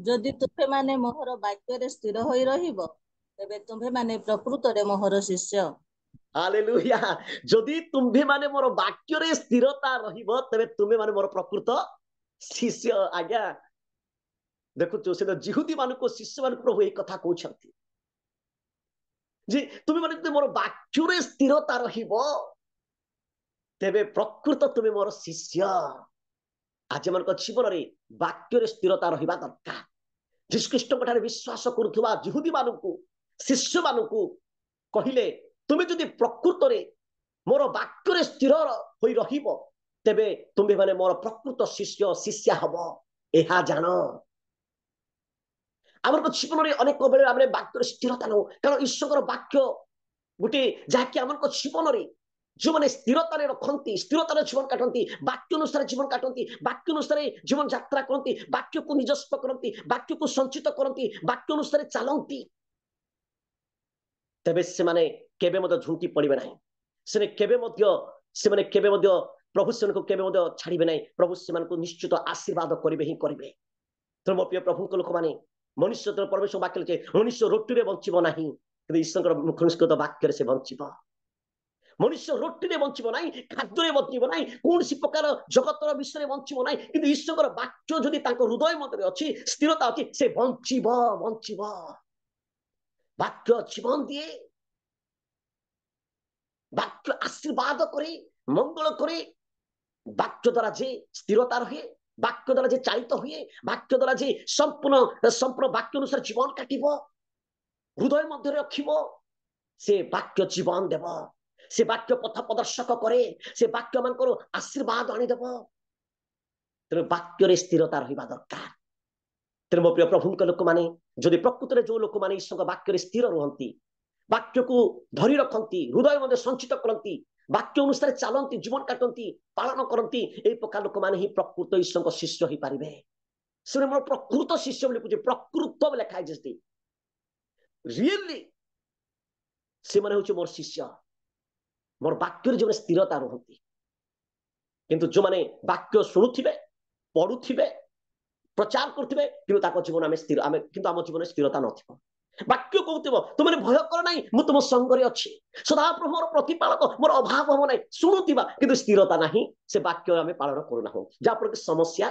जदि तुमे माने मोहर वाक्य स्थिर होई रहिबो तेबे तुम्हे माने प्रकृत रे मोहर शिष्य। हालेलुया जदि तुम्हे माने मोर वाक्य रे स्थिरता रहिबो तेबे तुम्हे माने मोर प्रकृत शिष्य। आज्ञा देखु से यहूदी मानक शिष्य मान प्रभु एक कथा कहते जे तुम्हें माने मोर वाक्य रे स्थिरता रहिबो तेबे प्रकृत तुम्हें मोर शिष्य। आज मान जीवन में वाक्य स्थिरता रहा दरकार। यीशु ख्रीष्ट विश्वास करुवा यहूदी मानक शिष्य मानक कहले तुम्हें जदि प्रकृत में मोर वाक्य स्थिर होई रहिबो तेबे तुम्हें माने मोर प्रकृत शिष्य शिष्या हम यह जान। आम जीवन में अनेक बेले आम वाक्य स्थिरता नौ कारण ईश्वर वाक्य गोटे जहाँकि आम जीवन में जो मैंने स्थिरता रखती स्थिरतार जीवन काटती वाक्य अनुसार जीवन काटती वाक्य अनुसार जीवन यात्रा करती वाक्य को निजस्व करती वाक्य को संचित करती वाक्य अनुसार चलती तेबे से माने केबे मध्य झुंकी पड़े ना से केबे प्रभु से केबे छाड़े ना प्रभु से निश्चित आशीर्वाद करेंगे ही करेंगे। तो मो प्रिय प्रभु लोक मैंने मनुष्य परमेश्वर वाक्य मनुष्य रोटी बंचब ना कि ईश्वर मुखनिष्कृत वाक्य से बंचब मनुष्य रोटी बंचब ना खाद्य बंचब ना कौन सी प्रकार जगतर विषय बंचब ना कि ईश्वर वाक्य जदि हृदय मध्य अच्छी स्थिरता अच्छी से बंचब बंचब वाक्य जीवन दिए वाक्य आशीर्वाद करे मंगल करे वाक्य द्वारा जे स्थिरता रहे वाक्य द्वारा जे चालित हुए वाक्य द्वारा जे संपूर्ण वाक्य अनुसार जीवन काटिब हृदय मध्य रखिब से वाक्य जीवन देव से वाक्य पथ प्रदर्शक करे से वाक्य मान आशीर्वाद आनीदेव तेणु वाक्य स्थिरता रहा दरकार। तेणु मो प्रिय प्रभु लोक मैंने जदि प्रकृत जो लोक मैंने ईश्वर वाक्य स्थिर रुहति वाक्य को धरी रखती हृदय मध्य संचित करती वाक्य अनुसार चलती जीवन काटती पालन करती एक प्रकार लोक मैंने ही प्रकृत ईश्वर शिष्य हो पारे से मोर प्रकृत शिष्य लिखुचे प्रकृत लिखाई रियली से माने होचे मोर शिष्य मोर वाक्य जो स्थिरता रुहति किंतु जो माने वाक्य शुणुथिबे पढ़ुथिबे प्रचार करथिबे किंतु जीवन आम स्थिर आम किंतु आम जीवन स्थिरता नथिबो वाक्य कहूथिबो तुमने भय कर नाही मु तुम संगरे अछि सदा प्रभु मोर प्रतिपालक मोर अभाव हो नाही शुणुथिबा किंतु स्थिरता नाही से वाक्य आम पालन करू ना जा पर समस्या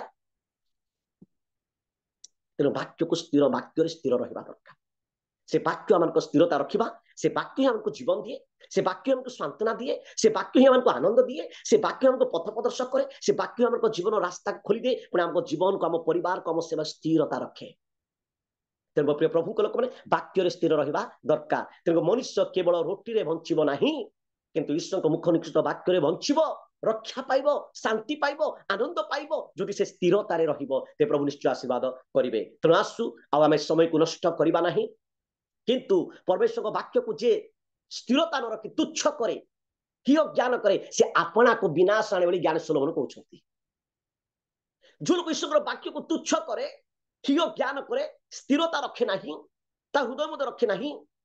तेणु वाक्य को स्थिर रहिबा दरकार से वाक्य आम स्थिरता रखा से वाक्य हमको जीवन दिए से वाक्य हमको सांत्वना दिए से वाक्य ही हमको आनंद दिए से वाक्य हमको पथ प्रदर्शक करे से वाक्य हमको जीवन रास्ता खोली दे पुणी आम जीवन को आम परिवार को आम सेवा स्थिरता रखे। तेणु प्रिय प्रभु लोक मैंने वाक्य स्थिर रहा दरकार। तेणु मनुष्य केवल रोटी बंचब ना किंतु ईश्वर मुख निकृष्ट वाक्य बंचब रक्षा पाइब शांति पाइब आनंद पाइब जदि से स्थिरतार रे प्रभु निश्चय आशीर्वाद करेंगे। तेणु आसु आम समय को नष्ट करवा ना किंतु परमेश्वर वाक्य को जे स्थिरता न रखी तुच्छ करे कि ज्ञान करे से आपना को विनाश आने वाली ज्ञान सोलोमन कहते जो लोग ईश्वर वाक्य को तुच्छ करे कि ज्ञान करे स्थिरता रखे ना हृदय मध्य रखे ना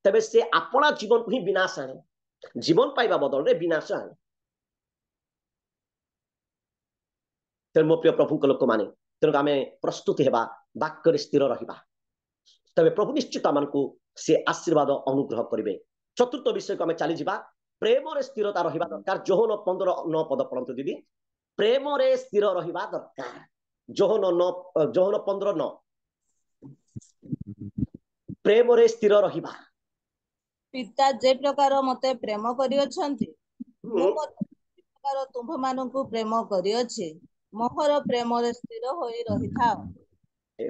तेबे से आपना जीवन को ही विनाश आने जीवन पाइबा बदल रे विनाश आने। तेणु मो प्रिय प्रभु लोक माने तेणु आम प्रस्तुत हेबा वाक्य स्थिर रहिबा तबे प्रभु निश्चित आमको से आशीर्वाद अनुग्रह करेंगे। चतुर्थ विषय को आम चली जावा प्रेम रे स्थिरता रहिबा दरकार। जोहन 15:9 पद पढ़ंतु दीदी प्रेम रे स्थिर रहिबा दरकार। जोहन 15:9 प्रेम रे स्थिर रहिबा पिता जे प्रकार मते प्रेम करियछंती मु मते प्रकार तुम मानकु प्रेम करियछि मोहर प्रेम रे स्थिर होई रहिथाओ।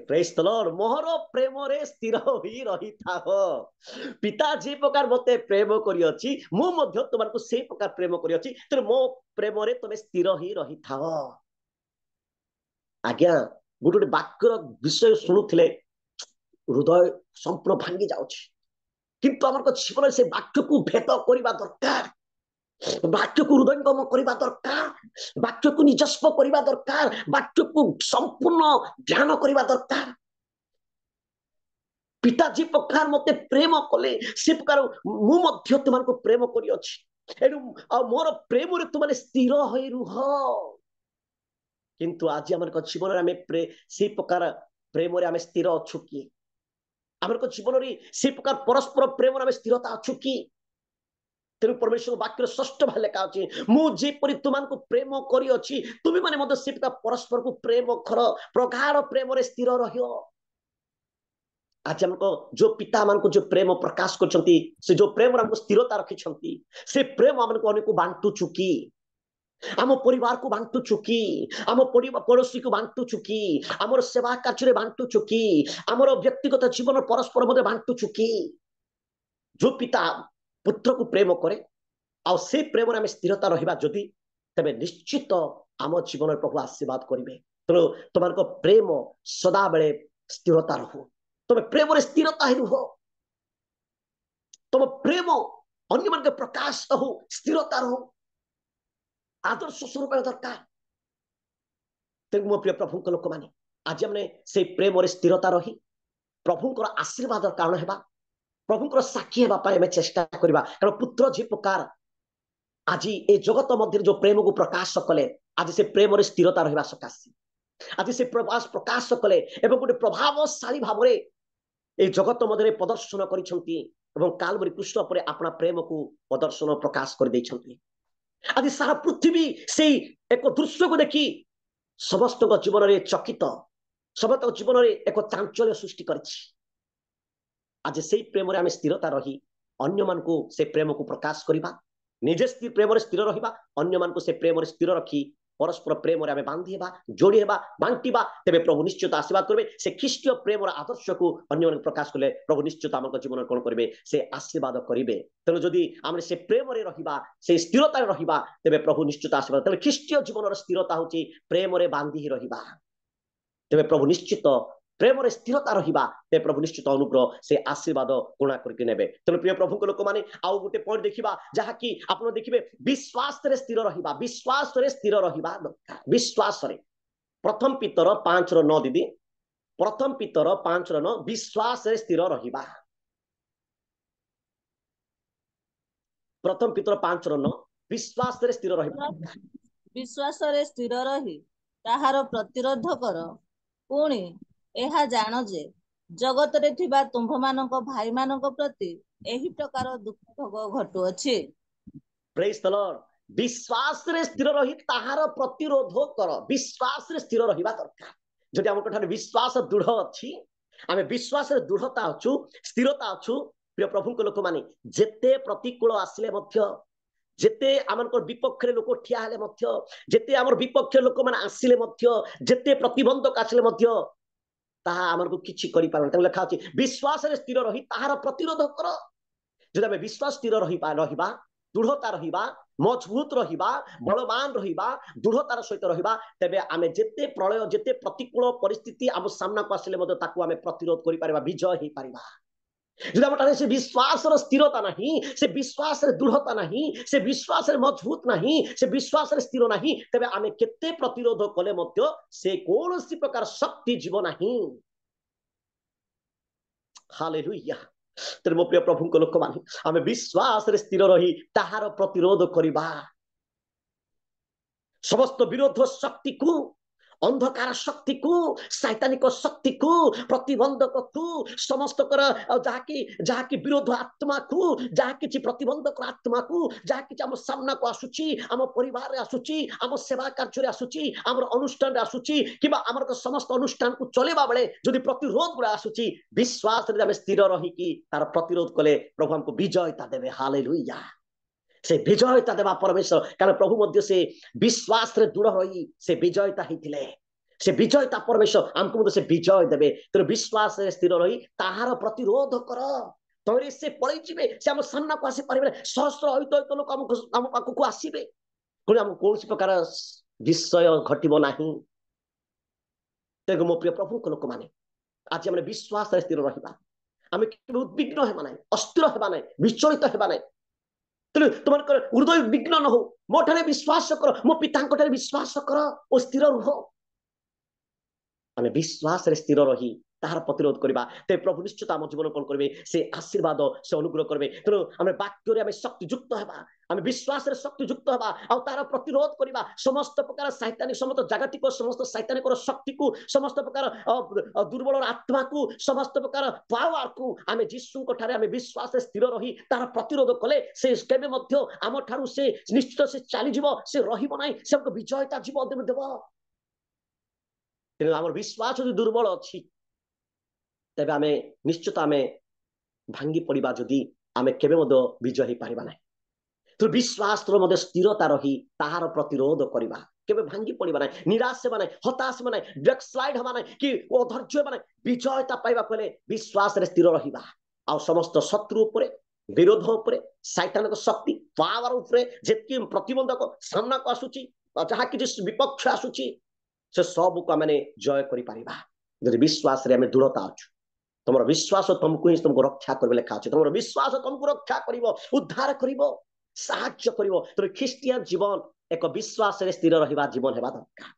प्रेज द लॉर्ड मोहर प्रेम रे स्थिर होई रहिथाओ। पिता जे प्रकार मते प्रेम करियछि मु मध्य तुमको से प्रकार प्रेम करियछि त मो प्रेम रे तमे स्थिर होई रहिथाओ। आज्ञा गोटे वाक्यर विषय शुणुथिले हृदय संपूर्ण भांगी जाउछि किंतु हमर जीवन से वाक्य को भेद करबा दरकार वाक्य को हृदयंगम करबा दरकार वाक्य को निजस्व करबा दरकार वाक्य को संपूर्ण ध्यान करबा दरकार। पिता जी प्रकार मते प्रेम कले से प्रकार मु मध्य तुमको प्रेम करी अछि एनु मोर प्रेम रे तुमने स्थिर होई रुह। किंतु आज हमर जीवन रे हमें से प्रकार प्रेम रे हमें स्थिर अछु कि हमर जीवन रे से प्रकार परस्पर प्रेम रे हमें स्थिरता अछु कि। तेणु परमेश्वर वाक्य षष्ठ भाग लेखा अच्छी मुझे तुमको प्रेम करी अछि तुम माने मत से परस्पर को प्रेम कर प्रगाढ़ प्रेम रे स्थिर रहियो। आज हमको जो पिता मान को जो प्रेम प्रकाश करछंती से जो प्रेम हमको स्थिरता रखिछंती से प्रेम हमको अनेक बांटू चुकी आम परिवार को बांटू चुकी आम पड़ोसी को बांटू चुकी आमर सेवा कार्य बांटू चुकी आमर व्यक्तिगत जीवन परस्पर मध्य बांटू चुकी। जो पिता पुत्र को प्रेम करे आ से प्रेम आम स्थिरता रहिबा जदि तबे निश्चित आम जीवन प्रभु आशीर्वाद करेंगे। तेणु तुमको प्रेम सदा बेले स्थिरता रहो तुम प्रेम रे स्थिरता ही रुह तुम प्रेम अन्य मान प्रकाश हो स्थिरता हो आदर्श स्वरूप दरकार। तेणु मो प्रिय प्रभु लोक मैंने आज हमने से प्रेम स्थिरता रही प्रभुंर आशीर्वाद कारण है प्रभुंर साक्षी होगापी चेष्टा करवा कारण पुत्र झी प्रकार आज ए जगत मध्य जो प्रेम को प्रकाश कले आज से प्रेम स्थिरता रहा सकाशे आज से प्रकाश कले गोटे प्रभावशाली भाव ए जगत मध्य प्रदर्शन कर कालवरी कृष्ण पर अपना प्रेम को प्रदर्शन प्रकाश कर आज सारा पृथ्वी से एक दृश्य को देखी समस्त जीवन में चकित समस्त जीवन में एक चांचल्य सृष्टि कर आज से प्रेम आम स्थिरता रही अन्य मान को से प्रेम को प्रकाश करवा निजे प्रेम स्थिर रहा अन्य मान को से प्रेम स्थिर रखी परस्पर प्रेम आम बांधी जोड़ी बांटा तेरे प्रभु निश्चित आशीर्वाद करेंगे से ख्रीष्टीय प्रेम आदर्श को अन्य प्रकाश कले प्रभु निश्चित आम जीवन कौन करेंगे से आशीर्वाद करेंगे। तेणु जदि आम से प्रेम रहा से स्थिरता रहा तेरे प्रभु निश्चित आशीर्वाद तेरे ख्रीष्टीय जीवन स्थिरता हूँ प्रेम बांधी रहा तेरे प्रभु निश्चित प्रेम स्थिरता रहा ते प्रभु निश्चित अनुग्रह से आशीर्वाद गुणा करके नेबे। तेणु प्रिय प्रभु लोक मैंने आउ गोटे पॉइंट देखा जहाँकि आप देखिए विश्वास स्थिर रहा विश्वास स्थिर रहा दरकार विश्वास प्रथम पीतर 5:9 दीदी प्रथम पीतर 5:9 विश्वास स्थिर रहा प्रथम पीतर 5:9 विश्वास स्थिर रहा विश्वास स्थिर रही ताहार प्रतिरोध कर पुणी एहा जान जे जगत रे थिबा तुम्भ मानक भाई मानक प्रति एही प्रकार दुख भोग घटुअछि। Praise the Lord. विश्वास रे स्थिर रही ताहार प्रतिरोध कर विश्वास रे स्थिर रहिबा दरकार। जदि हमर कठार विश्वास दृढ़ अछि आमे विश्वास रे दृढ़ता अछु स्थिरता अछु प्रिय प्रभु को लोक माने जेते प्रतिकूल आसिले मध्य जेते आमनकर विपक्ष लोक ठिया हेले मध्य जेते आमर विपक्ष लोक माने आसिले मध्य जेते प्रतिबंधक आसिले मध्य ताहा आमर को किछि करि पारन त लिखा अछि विश्वास रे स्थिर रही ताहार प्रतिरोध कर। जदि आमे विश्वास स्थिर रहिबा दृढ़ता रहिबा मजबूत रहिबा बलवान रहिबा दृढ़तार सहित रहिबा तेबे आमे जेते प्रलय जेते प्रतिकूल परिस्थिति आम सामना को आसिले मध्य ताकू आमे प्रतिरोध करि पारिबा विजय हेइ पारिबा। जदि आम से विश्वास स्थिरता नहीं से विश्वास दृढ़ता नहीं से विश्वास मजबूत नहीं से विश्वास स्थिर नहीं तेबे आमे केते प्रतिरोध कले मध्य से कौनसी प्रकार शक्ति जीव नहीं। हालेलुया। तेरे मो प्रिय प्रभु को लोक माने आमे विश्वास स्थिर रही ताहार प्रतिरोध करिबा समस्त विरोध शक्ति को अंधकार शक्ति को शैतानिक शक्ति को प्रतिबंधक को समस्त कर जहाँकि विरोध आत्मा को जहाँ कि प्रतिबंधक आत्मा को जहाँ कि आम सामना को आसुची आम परिवार आसुची आम सेवा कार्य आसुची आम अनुष्ठान आसुची कि आम समस्त अनुष्ठान को चलेबा बेले जदि प्रतिरोध गुड़ा आसुची विश्वास रे स्थिर रही तार प्रतिरोध कले प्रभु हमको विजयता देवे। हालेलुया। से विजयता देवा परमेश्वर कारण प्रभु मध्य से विश्वास रे दृढ़ रही से विजयता ही से विजयता परमेश्वर आमको मध्य से विजय देवे। तो विश्वास रे स्थिर रही ताहार प्रतिरोध कर तोरे से पळै जिवे से हम सामना को आसी परिबे सहस्र अहित लोक हम पाखु को आसीबे कोन हम कोन प्रकार विषय घटिबो नाही। तेगो मो प्रिय प्रभु को लोक माने आज हमने विश्वास रे स्थिर रहिबा आमे केबे उद्विग्न हेबा नाही अस्थिर हेबा नाही विचलित हेबा नाही। तुम हृदय विघ्न न हो मो ठारे विश्वास कर मो पिता विश्वास कर ओ स्थिर रुह आमे विश्वास रे स्थिर रही ताहार प्रतिरोध करबा ते प्रभु निश्चित आम जीवन कौन करेंगे से आशीर्वाद से अनुग्रह करेंगे। तेणु आम वाक्य आम शक्तियुक्त होगा आम विश्वास रे शक्तियुक्त होगा और तार प्रतिरोध करबा समस्त प्रकार शैतानिक समस्त जागतिक समस्त शैतानिक शक्ति को समस्त प्रकार दुर्बल आत्मा को समस्त प्रकार पावर को आम जीशु ठारे आम विश्वास रे स्थिर रही तार प्रतिरोध कले से केबे मध्य आम ठारू से निश्चित से चली जीव से रहिबो नाही से हमको विजयता जीव देव। तेणु आम विश्वास जो दुर्बल अच्छी तेबे आमे निश्चित आमे भांगी पड़िबा जदि आमे केबे मदो विजय हे पारिबा नै। तो विश्वास तो मदे स्थिरता रही ताहार प्रतिरोध करिबा केबे भांगी पड़िबा नै निराश हेबा नै हताश हेबा नै बैकस्लाइड हेबा नै कि अधैर्य हेबा नै विजयता पाइबा पले विश्वास रे स्थिर रहिबा आ समस्त शत्रु उपरे विरोध उपरे शैतानिक शक्ति पावर उपरे जेतकी प्रतिबंधक सामना को आसुची जहा कि विपक्ष आसुची से सब को आमे जय करि पारिबा जदि विश्वास रे आमे दृढ़ता अछि। तुम विश्वास तुमको ही तुमको रक्षा कर लिखा अच्छे तुम विश्वास तुमको रक्षा कर उद्धार कर साहाय्य कर ख्रीस्टियन जीवन एक विश्वास स्थिर रहा जीवन है दरकार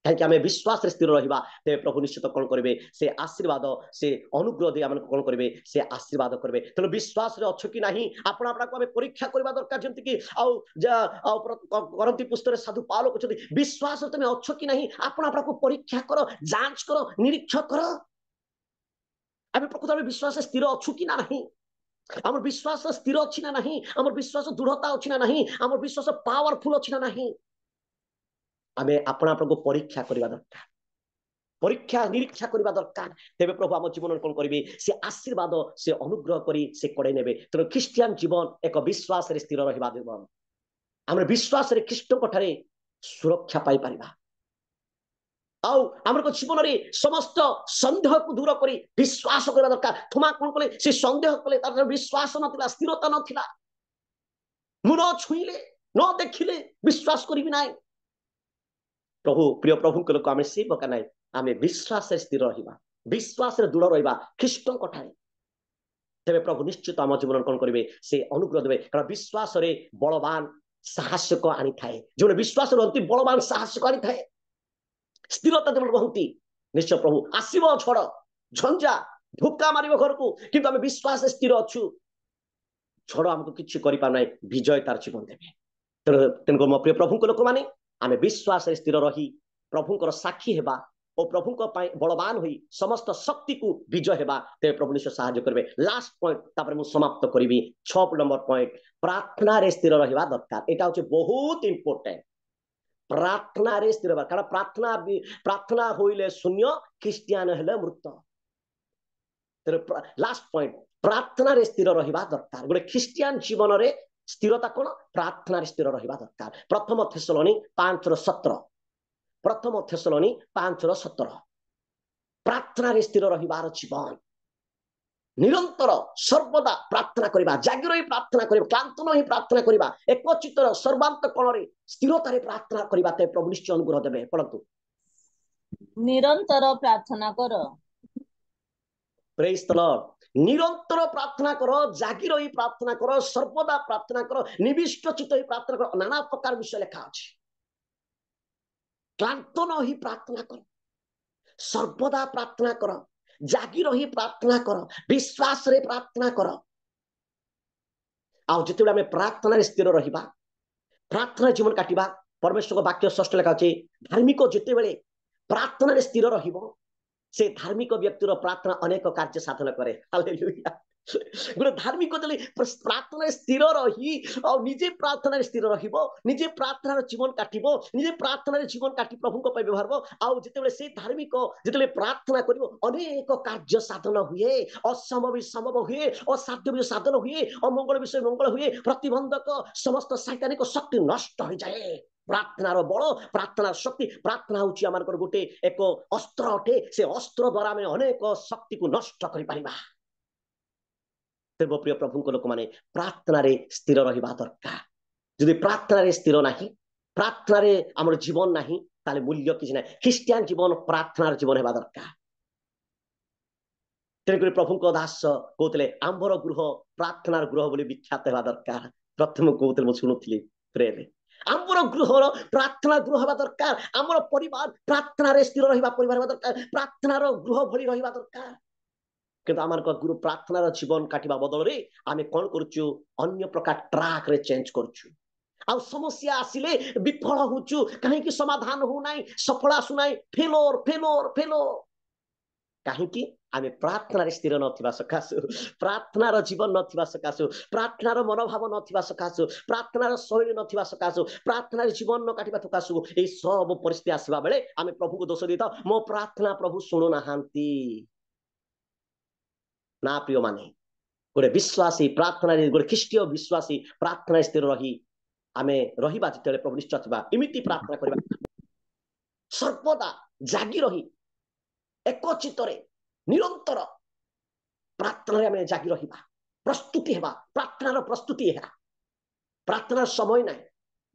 कहीं आम विश्वास स्थिर रहा तेरे प्रभु निश्चित कौन करेंगे से आशीर्वाद से अनुग्रह दे आम कौन करेंगे से आशीर्वाद करेंगे तेणु विश्वास अच्छ कि नहीं आपण आपको परीक्षा करवा दरकार जमी कि करंती पुस्तक साधु पाउल कहते विश्वास तुम अच्छ कि नहीं आपण आपको परीक्षा कर जांच कर निरीक्षण कर आम प्रकृत में विश्वास स्थिर अच्छु कि ना आम विश्वास स्थिर अच्छी ना नहीं आम विश्वास दृढ़ता अच्छी ना नहीं आम विश्वास पावरफुल अच्छी ना नहीं आम अपना परीक्षा करवा दरकार परीक्षा निरीक्षा करवा दरकार तेरे प्रभु आम जीवन कौन करेंगे से आशीर्वाद से अनुग्रह करी से कड़े ने तेणु ख्रीस्टियन जीवन एक विश्वास स्थिर रहा जीवन आम विश्वास ख्रीष्ट सुरक्षा पाई पारिबा आम जीवन में समस्त सन्देह को दूर कर विश्वास करवा दरकार थोमा कौन कले से सन्देह कले विश्वास ना स्थिरता नाला मु न छुईले न देखिले विश्वास करी ना प्रभु प्रिय प्रभु को लोक आम से पका ना आम विश्वास स्थिर रहा विश्वास दृढ़ रहा ख्रीष्ट तेरे प्रभु निश्चित आम जीवन कौन करेंगे से अनुग्रह देवे कारण विश्वास बलवान साहसक आनी थाए जो विश्वास रहती बलवान साहसक आनी थाए स्थिरता जो रहती निश्चय प्रभु आसव झड़ झंझा धोका मार घर को किंतु आम विश्वास स्थिर अच्छु झड़ आमको किसी कर विजय तार जीवन देवे तेणुक मो प्रिय प्रभु लोक मैंने आम विश्वास स्थिर रही प्रभुंर साक्षी हेबा और प्रभु बलवान हुई समस्त शक्ति को विजय हेबा तेरे प्रभु निश्चय साहाय्य करेंगे लास्ट पॉइंट मुझे समाप्त करी 6 नंबर पॉइंट प्रार्थना स्थिर रहा दरकार यहाँ हूँ बहुत इंपोर्टेंट प्रार्थना स्थिर कारण प्रार्थना प्रार्थना होइले शून्य ख्रीस्टियान हेले मृत लास्ट पॉइंट प्रार्थना स्थिर रहा दरकार गोटे ख्रीस्टियान जीवन में स्थिरता कौन प्रार्थना स्थिर रहा दरकार प्रथम थेसलोनी 5:17 प्रथम थेसलोनी 5:17 प्रार्थना स्थिर रहिबार जीवन निरंतर सर्वदा प्रार्थना करबा जागिर ही प्रार्थना करबा क्लांत नहीं प्रार्थना करबा एकचित्तर सर्वांत कोण स्थिरतार प्रार्थना करबा ते प्रभु निश्चय अनुग्रह देबे परंतु निरंतर प्रार्थना कर प्रेज द लॉर्ड निरंतर प्रार्थना करो जागिर ही प्रार्थना करो सर्वदा प्रार्थना करो निविष्ट चित्त ही प्रार्थना करो नाना प्रकार विषय लिखा अछि क्लांत नहीं प्रार्थना करो सर्वदा प्रार्थना करो जागिर ही प्रार्थना करो विश्वास रे प्रार्थना करो आउ जिते आम प्रार्थना स्थिर रहिबा प्रार्थना जीवन काटिबा परमेश्वर को वाक्य षष्ठ लिखा अछि धार्मिक जिते बेले प्रार्थना स्थिर रहिबो से धार्मिक व्यक्तिर प्रार्थना अनेक कार्य साधन करे हालेलुया गोटे धार्मिक प्रार्थना स्थिर रही और निजे प्रार्थना स्थिर रहिबो निजे प्रार्थना जीवन काटिबो निजे प्रार्थना जीवन काटी प्रभु को व्यवहार आउ जिते से धार्मिक जिते प्रार्थना करिबो अनेक कार्य साधन हुए असंभव संभव हुए असाध्य भी साधन हुए अमंगल विषय मंगल हुए प्रतिबंधक समस्त सैतानिक शक्ति नष्ट हो जाए प्रार्थनार बल प्रार्थनार शक्ति प्रार्थना होची आमार गोटे एक अस्त्र अटे से अस्त्र द्वारा आम अनेक शक्ति को नष्ट कर पारिबा प्रिय प्रभु को लोक माने प्रार्थना स्थिर रहिबा दरकार जदि प्रार्थना स्थिर नाही प्रार्थना आमर जीवन नाही ताले मूल्य किछि ना ख्रीस्टियन जीवन प्रार्थनार जीवन हेबा दरकार तेणुक प्रभु को दास कहते आंबर गृह प्रार्थनार गृह बोली विख्यात हेबा दरकार प्रथम कहते मुझे शुणुली प्रेम आमर गृह प्रार्थना गृह हेबा दरकार आमर परिवार प्रार्थना स्थिर रहिबा परिवार हेबा दरकार प्रार्थनार गृह भली रहिबा दरकार किंतु आम गुरु प्रार्थनार जीवन काटिबा बदल रे आमे कौन करूचु अन्य प्रकार ट्रैक रे चेंज करूचु आ समस्या आसिले विफल होचु कहीं की समाधान हो नाही सफल आसु नाही फेलोर फेलोर फेलोर कहीं की आमे प्रार्थना स्थिर नथिबा सकासु प्रार्थनार जीवन नथिबा सकासु प्रार्थनार मनोभाव नथिबा सकासु प्रार्थनार शैली नथिबा सकासु प्रार्थनार जीवन न काटिबा सकासु ए सब परिस्थिति आसीबा बेले आमे प्रभु को दोष देता मो प्रार्थना प्रभु सुनु नाहांती ना प्रिय माने गोटे विश्वासी प्रार्थना गोटे ख्रीष्टीय विश्वासी प्रार्थना स्थिर रही आमे रहिबा जिते प्रभु निश्चय थिबा इमिति प्रार्थना करबा सर्वदा जागी रही एकचित्तरे निरंतर प्रार्थना आमे जागी रहिबा प्रस्तुति हेबा प्रार्थनार प्रस्तुति है प्रार्थनार समय ना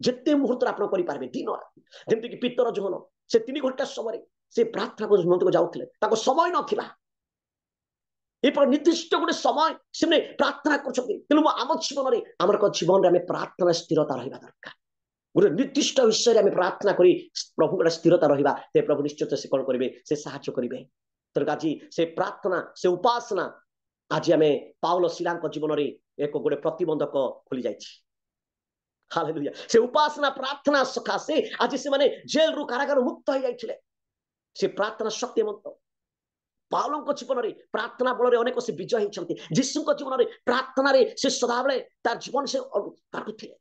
जिते मुहूर्त आप करि पारबे दिन जेमति कि पितर जोहन से 3 घंटा समय से प्रार्थना को जाउथले ताको समय नथिबा ये निर्दिष्ट गोटे समय से प्रार्थना कर आम जीवन में आम जीवन में आम प्रार्थना स्थिरता रहा दरकार गोटे निर्दिष्ट विषय में प्रार्थना करी प्रभु गोटे स्थिरता रहा ते प्रभु निश्चित से कौन करेंगे से साहाय्य करेंगे तेणु आज से प्रार्थना से उपासना आज आम पाउल सिला जीवन में एक गोटे प्रतिबंधक खोली जाइए हालेलुया से उपासना प्रार्थना सकाशे आज से माने जेल रु कारागार मुक्त हो जाइए से प्रार्थना शक्तिमंत पाउल जीवन में प्रार्थना बल अनेक से विजय होती जीशु जीवन में प्रार्थना से सदाबले तार जीवन से काटुले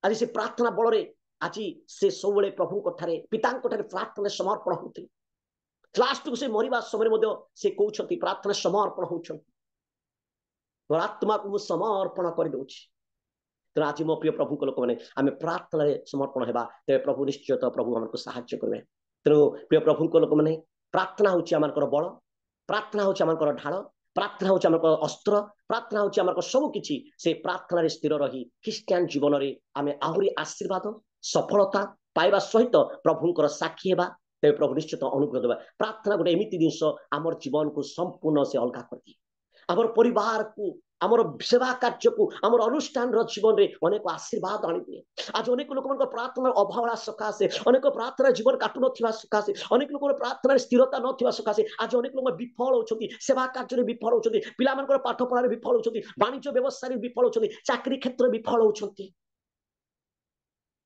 आज से प्रार्थना बल आज से सब प्रभु पिता प्रार्थना समर्पण होती लास्ट को से मरवा समय से कहते प्रार्थना समर्पण होती आत्मा को समर्पण कर दूची तेना आज मो प्रिय प्रभु लोक मैंने आम प्रार्थना समर्पण होगा तेज प्रभु निश्चित प्रभु आमको साहाय्य करेंगे तेणु प्रिय प्रभु लोक मैंने प्रार्थना हूँ आम बल प्रार्थना हूँ आम ढाल प्रार्थना हूँ आम अस्त्र प्रार्थना हूँ आम सब किसी से प्रार्थना स्थिर रही ख्रीस्टियान जीवन में आम आहरी आशीर्वाद सफलता पाइबा सहित प्रभुंर साक्षी होगा तेज प्रभु निश्चित अनुग्रह देवा प्रार्थना गोटे एमती जिनस आम जीवन को संपूर्ण से अलग कर दिए आम परिवार को आमर सेवा कार्य को आमर अनुष्ठान जीवन में अनेक आशीर्वाद आनी आज अनेक लोक प्रार्थना अभाव सकाशे अनेक प्रार्थना जीवन काटु ना सकाशे अनेक लोक प्रार्थना स्थिरता ना सकाशे आज अनेक लोग विफल होती सेवा कार्य विफल होती पिला पाठ पढ़ा विफल होती वाणिज्य व्यवसाय विफल होती चाकरी क्षेत्र विफल होती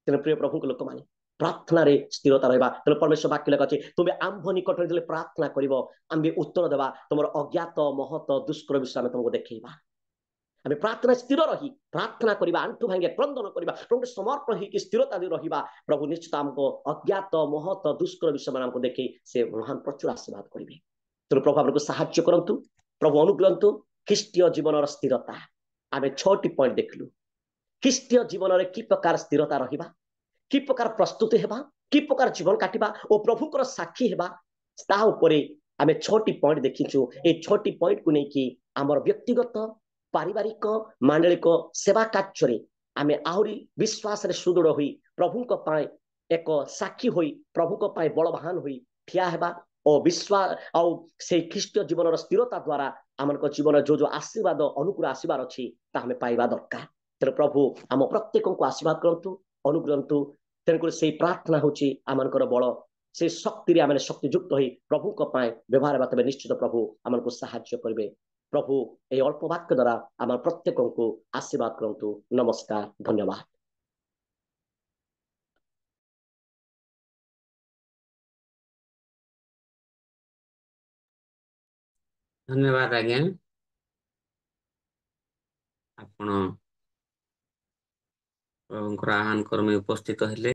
प्रिय प्रभु लोक मैंने प्रार्थना रे स्थिरता रहा तेज परमेश्वर वाक्य लिखा तुम्हें आंभ निकट में प्रार्थना कर आम उत्तर देवा तुम अज्ञात महत दुष्कर विषय में तुमको देखा आम प्रार्थना स्थिर रही प्रार्थना करवा आंठू भांगे क्रंदन करवा प्रभु समर्पण होकर स्थिरता रहा प्रभु निश्चित आमको अज्ञात महत दुष्कर विषय में आमको देखे से महान प्रचुर आशीर्वाद करेंगे तेणु प्रभु आमको साहाय्य करंतु प्रभु अनुग्रहंतु ख्रीष्टीय जीवन स्थिरता आम 6टी पॉइंट देखलु ख्रीष्टीय जीवन में कि प्रकार स्थिरता रहा कि प्रकार प्रस्तुति हेबा कि प्रकार जीवन काटिबा और प्रभुकर साक्षी हेबा ता उपरे आमे 6टी पॉइंट देखिछु ए 6टी पॉइंट को लेकिन आमर व्यक्तिगत पारिवारिक मांडलिक सेवा कार्य आमे आहुरी विश्वास रे सुदृढ़ होई प्रभुक पाए एक साक्षी होई प्रभुक पाए बलवान होई ठिया हेबा और विश्वास और से ख्रीष्टीय जीवन स्थिरता द्वारा आमर जीवन जो जो आशीर्वाद अनुकूल आशीर्वाद अच्छी हमें पाइबा दरकार तेरे प्रभु आम प्रत्येक को आशीर्वाद करंतु अनुग्रहंतु तेणुक से प्रार्थना होची आमनकर बल से शक्ति आम शक्तियुक्त हो प्रभु व्यवहार हेबा तेज निश्चित प्रभु आमको साहाय्य करेंगे प्रभु ये अल्प वाक्य द्वारा आम प्रत्येक को आशीर्वाद करंतु नमस्कार धन्यवाद धन्यवाद आज्ञा आपण प्रभुंकर आह्वान कर्मे उपस्थित हेले।